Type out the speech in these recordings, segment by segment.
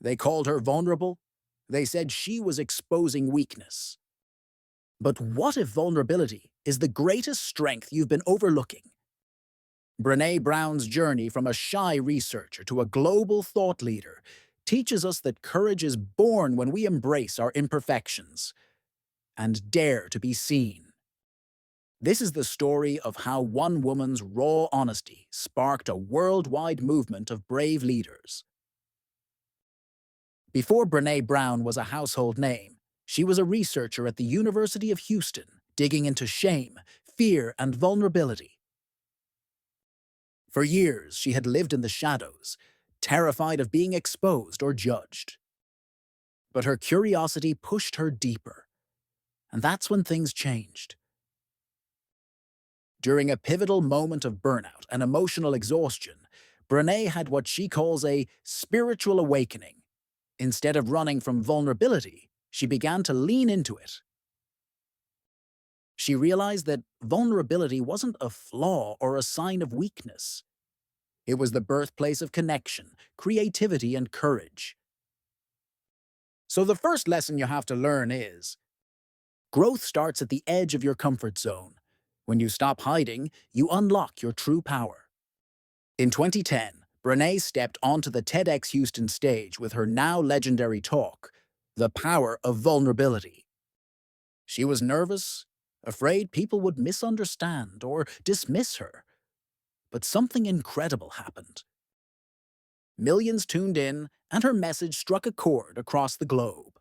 They called her vulnerable. They said she was exposing weakness. But what if vulnerability is the greatest strength you've been overlooking? Brené Brown's journey from a shy researcher to a global thought leader teaches us that courage is born when we embrace our imperfections and dare to be seen. This is the story of how one woman's raw honesty sparked a worldwide movement of brave leaders. Before Brené Brown was a household name, she was a researcher at the University of Houston, digging into shame, fear, and vulnerability. For years, she had lived in the shadows, terrified of being exposed or judged. But her curiosity pushed her deeper, and that's when things changed. During a pivotal moment of burnout and emotional exhaustion, Brené had what she calls a spiritual awakening. Instead of running from vulnerability, she began to lean into it. She realized that vulnerability wasn't a flaw or a sign of weakness. It was the birthplace of connection, creativity, and courage. So the first lesson you have to learn is, growth starts at the edge of your comfort zone. When you stop hiding, you unlock your true power. In 2010, Brené stepped onto the TEDx Houston stage with her now legendary talk, The Power of Vulnerability. She was nervous, afraid people would misunderstand or dismiss her. But something incredible happened. Millions tuned in, and her message struck a chord across the globe.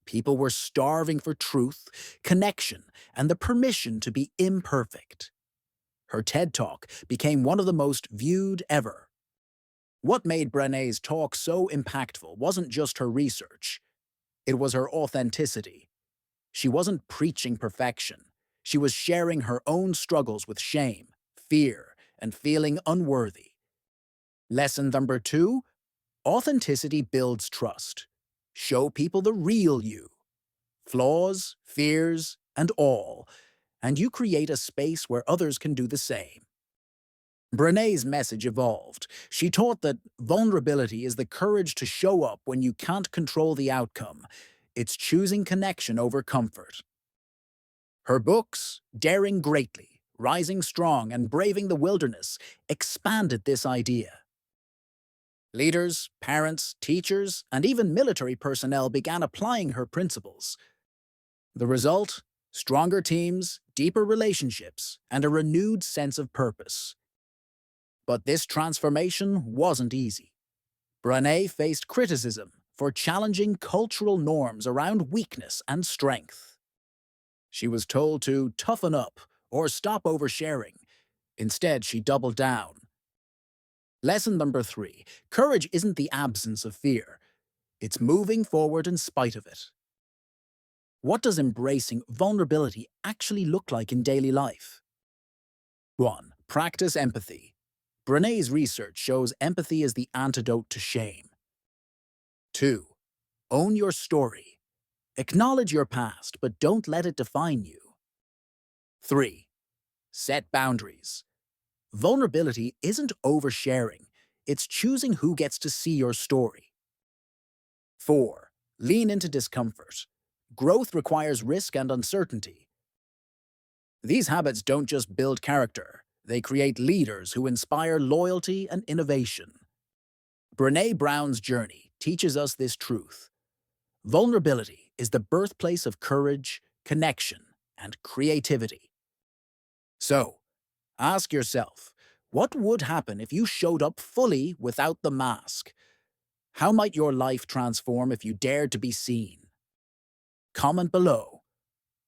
People were starving for truth, connection, and the permission to be imperfect. Her TED Talk became one of the most viewed ever. What made Brené's talk so impactful wasn't just her research. It was her authenticity. She wasn't preaching perfection. She was sharing her own struggles with shame, fear, and feeling unworthy. Lesson number 2, authenticity builds trust. Show people the real you. Flaws, fears, and all, and you create a space where others can do the same. Brené's message evolved. She taught that vulnerability is the courage to show up when you can't control the outcome. It's choosing connection over comfort. Her books, Daring Greatly, Rising Strong, and Braving the Wilderness, expanded this idea. Leaders, parents, teachers, and even military personnel began applying her principles. The result? Stronger teams, deeper relationships, and a renewed sense of purpose. But this transformation wasn't easy. Brené faced criticism for challenging cultural norms around weakness and strength. She was told to toughen up or stop oversharing. Instead, she doubled down. Lesson number 3, courage isn't the absence of fear. It's moving forward in spite of it. What does embracing vulnerability actually look like in daily life? 1. Practice empathy. Brené's research shows empathy is the antidote to shame. 2. Own your story. Acknowledge your past, but don't let it define you. 3. Set boundaries. Vulnerability isn't oversharing, it's choosing who gets to see your story. 4. Lean into discomfort. Growth requires risk and uncertainty. These habits don't just build character, they create leaders who inspire loyalty and innovation. Brené Brown's journey teaches us this truth. Vulnerability is the birthplace of courage, connection, and creativity. So, ask yourself, what would happen if you showed up fully without the mask? How might your life transform if you dared to be seen? Comment below.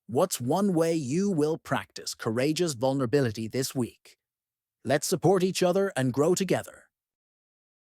What's one way you will practice courageous vulnerability this week? Let's support each other and grow together.